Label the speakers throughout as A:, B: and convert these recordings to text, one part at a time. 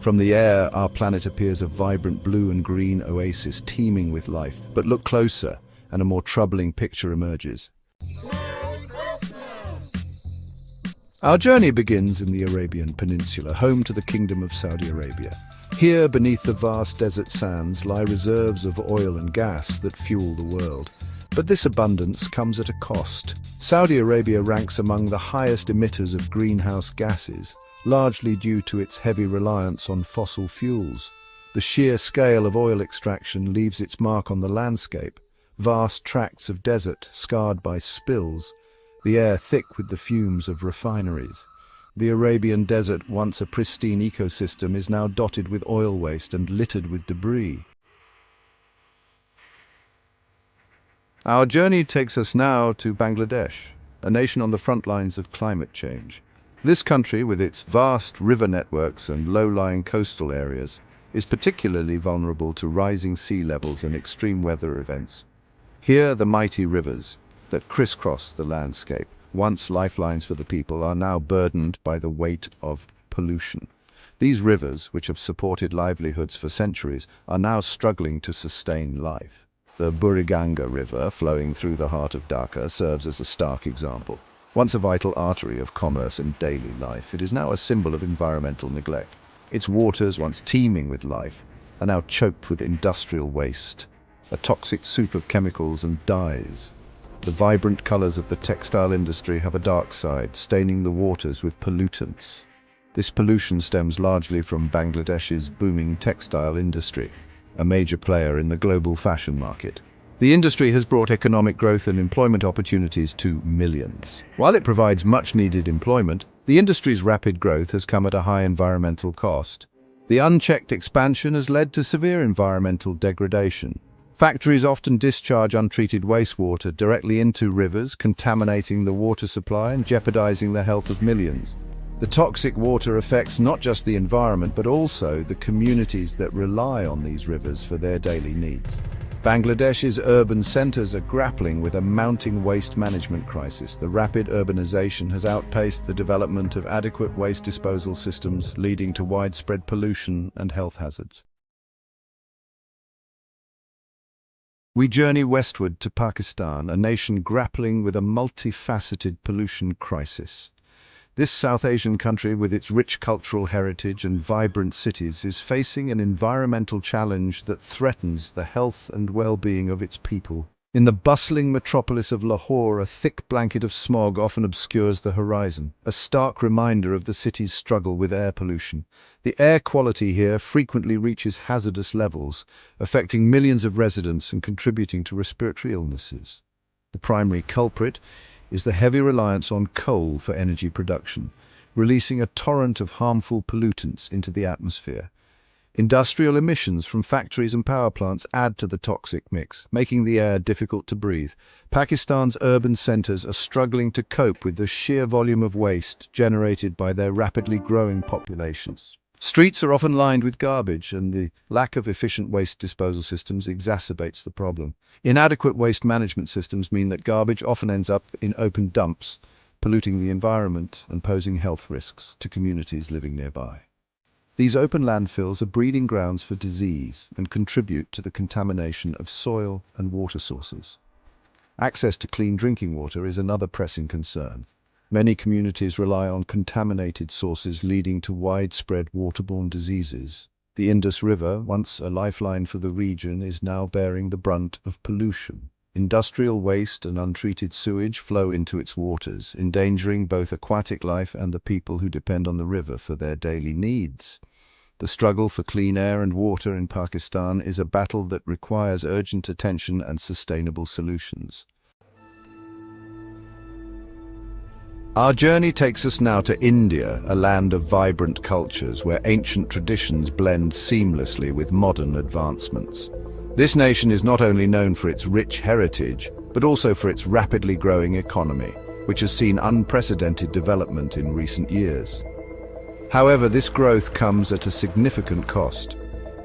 A: From the air, our planet appears a vibrant blue and green oasis teeming with life. But look closer, and a more troubling picture emerges. Our journey begins in the Arabian Peninsula, home to the Kingdom of Saudi Arabia. Here, beneath the vast desert sands, lie reserves of oil and gas that fuel the world. But this abundance comes at a cost. Saudi Arabia ranks among the highest emitters of greenhouse gases, largely due to its heavy reliance on fossil fuels. The sheer scale of oil extraction leaves its mark on the landscape. Vast tracts of desert scarred by spills, the air thick with the fumes of refineries. The Arabian desert, once a pristine ecosystem, is now dotted with oil waste and littered with debris. Our journey takes us now to Bangladesh, a nation on the front lines of climate change. This country, with its vast river networks and low-lying coastal areas, is particularly vulnerable to rising sea levels and extreme weather events. Here, the mighty rivers that crisscross the landscape, once lifelines for the people, are now burdened by the weight of pollution. These rivers, which have supported livelihoods for centuries, are now struggling to sustain life. The Buriganga River, flowing through the heart of Dhaka, serves as a stark example. Once a vital artery of commerce and daily life, it is now a symbol of environmental neglect. Its waters, once teeming with life, are now choked with industrial waste, a toxic soup of chemicals and dyes. The vibrant colors of the textile industry have a dark side, staining the waters with pollutants. This pollution stems largely from Bangladesh's booming textile industry, a major player in the global fashion market. The industry has brought economic growth and employment opportunities to millions. While it provides much-needed employment, the industry's rapid growth has come at a high environmental cost. The unchecked expansion has led to severe environmental degradation. Factories often discharge untreated wastewater directly into rivers, contaminating the water supply and jeopardizing the health of millions. The toxic water affects not just the environment, but also the communities that rely on these rivers for their daily needs. Bangladesh's urban centers are grappling with a mounting waste management crisis. The rapid urbanization has outpaced the development of adequate waste disposal systems, leading to widespread pollution and health hazards. We journey westward to Pakistan, a nation grappling with a multifaceted pollution crisis. This South Asian country, with its rich cultural heritage and vibrant cities, is facing an environmental challenge that threatens the health and well-being of its people. In the bustling metropolis of Lahore, a thick blanket of smog often obscures the horizon, a stark reminder of the city's struggle with air pollution. The air quality here frequently reaches hazardous levels, affecting millions of residents and contributing to respiratory illnesses. The primary culprit is the heavy reliance on coal for energy production, releasing a torrent of harmful pollutants into the atmosphere. Industrial emissions from factories and power plants add to the toxic mix, making the air difficult to breathe. Pakistan's urban centers are struggling to cope with the sheer volume of waste generated by their rapidly growing populations. Streets are often lined with garbage, and the lack of efficient waste disposal systems exacerbates the problem. Inadequate waste management systems mean that garbage often ends up in open dumps, polluting the environment and posing health risks to communities living nearby. These open landfills are breeding grounds for disease and contribute to the contamination of soil and water sources. Access to clean drinking water is another pressing concern. Many communities rely on contaminated sources, leading to widespread waterborne diseases. The Indus River, once a lifeline for the region, is now bearing the brunt of pollution. Industrial waste and untreated sewage flow into its waters, endangering both aquatic life and the people who depend on the river for their daily needs. The struggle for clean air and water in Pakistan is a battle that requires urgent attention and sustainable solutions. Our journey takes us now to India, a land of vibrant cultures where ancient traditions blend seamlessly with modern advancements. This nation is not only known for its rich heritage, but also for its rapidly growing economy, which has seen unprecedented development in recent years. However, this growth comes at a significant cost.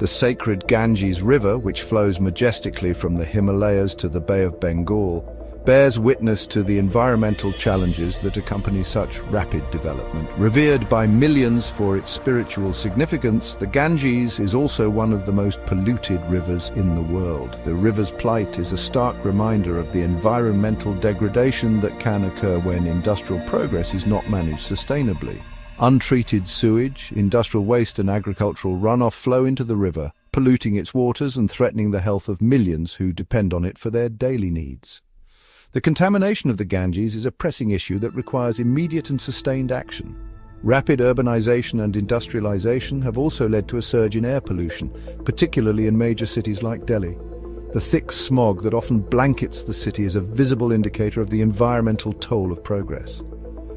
A: The sacred Ganges River, which flows majestically from the Himalayas to the Bay of Bengal, bears witness to the environmental challenges that accompany such rapid development. Revered by millions for its spiritual significance, the Ganges is also one of the most polluted rivers in the world. The river's plight is a stark reminder of the environmental degradation that can occur when industrial progress is not managed sustainably. Untreated sewage, industrial waste and agricultural runoff flow into the river, polluting its waters and threatening the health of millions who depend on it for their daily needs. The contamination of the Ganges is a pressing issue that requires immediate and sustained action. Rapid urbanization and industrialization have also led to a surge in air pollution, particularly in major cities like Delhi. The thick smog that often blankets the city is a visible indicator of the environmental toll of progress.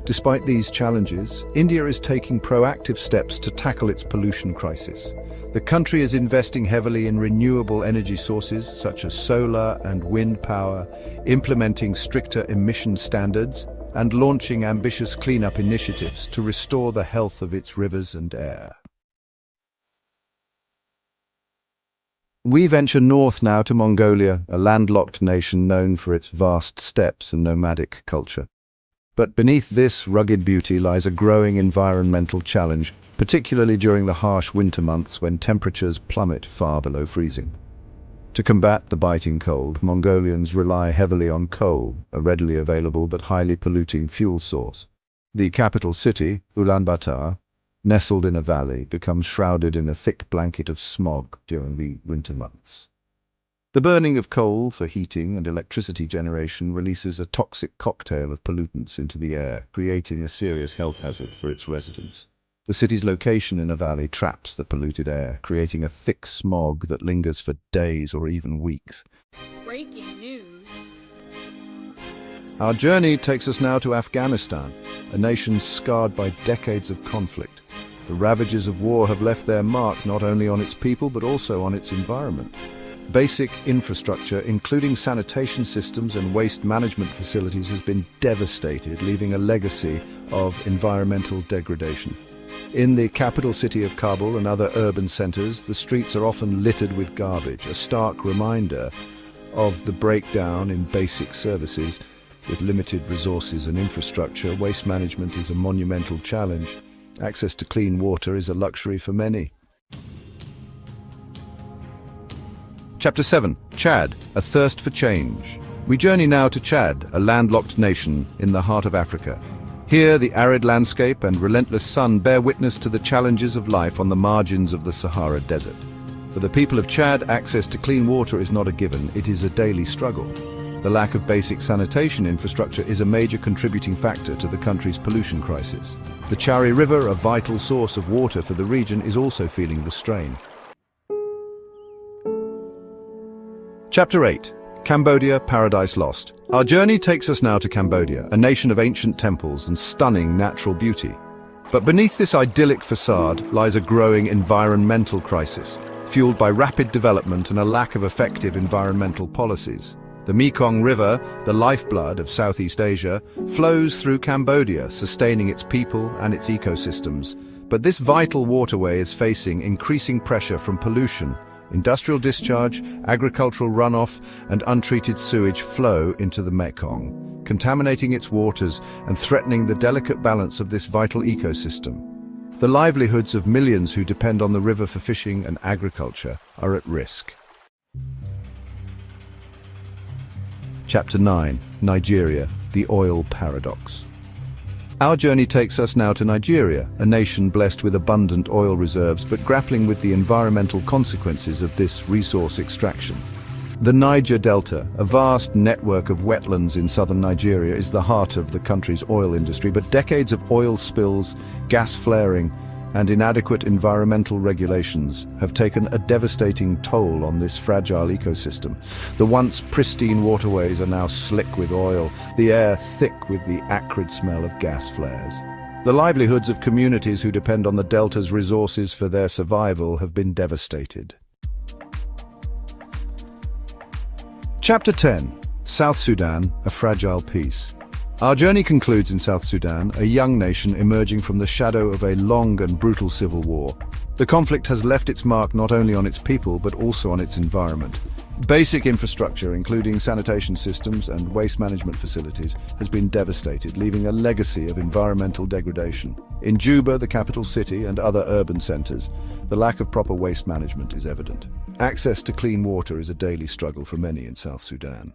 A: Despite these challenges, India is taking proactive steps to tackle its pollution crisis. The country is investing heavily in renewable energy sources such as solar and wind power, implementing stricter emission standards, and launching ambitious cleanup initiatives to restore the health of its rivers and air. We venture north now to Mongolia, a landlocked nation known for its vast steppes and nomadic culture. But beneath this rugged beauty lies a growing environmental challenge, particularly during the harsh winter months when temperatures plummet far below freezing. To combat the biting cold, Mongolians rely heavily on coal, a readily available but highly polluting fuel source. The capital city, Ulaanbaatar, nestled in a valley, becomes shrouded in a thick blanket of smog during the winter months. The burning of coal for heating and electricity generation releases a toxic cocktail of pollutants into the air, creating a serious health hazard for its residents. The city's location in a valley traps the polluted air, creating a thick smog that lingers for days or even weeks.
B: Breaking news.
A: Our journey takes us now to Afghanistan, a nation scarred by decades of conflict. The ravages of war have left their mark not only on its people but also on its environment. Basic infrastructure, including sanitation systems and waste management facilities, has been devastated, leaving a legacy of environmental degradation. In the capital city of Kabul and other urban centers, the streets are often littered with garbage, a stark reminder of the breakdown in basic services. With limited resources and infrastructure, waste management is a monumental challenge. Access to clean water is a luxury for many. Chapter 7. Chad, a thirst for change. We journey now to Chad, a landlocked nation in the heart of Africa. Here, the arid landscape and relentless sun bear witness to the challenges of life on the margins of the Sahara Desert. For the people of Chad, access to clean water is not a given, it is a daily struggle. The lack of basic sanitation infrastructure is a major contributing factor to the country's pollution crisis. The Chari River, a vital source of water for the region, is also feeling the strain. Chapter 8. Cambodia, Paradise Lost. Our journey takes us now to Cambodia, a nation of ancient temples and stunning natural beauty. But beneath this idyllic facade lies a growing environmental crisis, fueled by rapid development and a lack of effective environmental policies. The Mekong River, the lifeblood of Southeast Asia, flows through Cambodia, sustaining its people and its ecosystems. But this vital waterway is facing increasing pressure from pollution. Industrial discharge, agricultural runoff, and untreated sewage flow into the Mekong, contaminating its waters and threatening the delicate balance of this vital ecosystem. The livelihoods of millions who depend on the river for fishing and agriculture are at risk. Chapter 9. Nigeria, the oil paradox. Our journey takes us now to Nigeria, a nation blessed with abundant oil reserves but grappling with the environmental consequences of this resource extraction. The Niger Delta, a vast network of wetlands in southern Nigeria, is the heart of the country's oil industry, but decades of oil spills, gas flaring, and inadequate environmental regulations have taken a devastating toll on this fragile ecosystem. The once pristine waterways are now slick with oil, the air thick with the acrid smell of gas flares. The livelihoods of communities who depend on the delta's resources for their survival have been devastated. Chapter 10. South Sudan, a fragile peace. Our journey concludes in South Sudan, a young nation emerging from the shadow of a long and brutal civil war. The conflict has left its mark not only on its people but also on its environment. Basic infrastructure, including sanitation systems and waste management facilities, has been devastated, leaving a legacy of environmental degradation. In Juba, the capital city, and other urban centers, the lack of proper waste management is evident. Access to clean water is a daily struggle for many in South Sudan.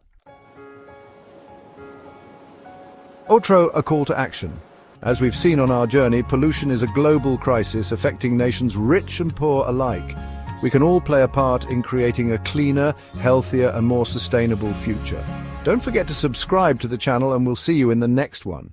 A: Outro, a call to action. As we've seen on our journey, pollution is a global crisis affecting nations rich and poor alike. We can all play a part in creating a cleaner, healthier and more sustainable future. Don't forget to subscribe to the channel and we'll see you in the next one.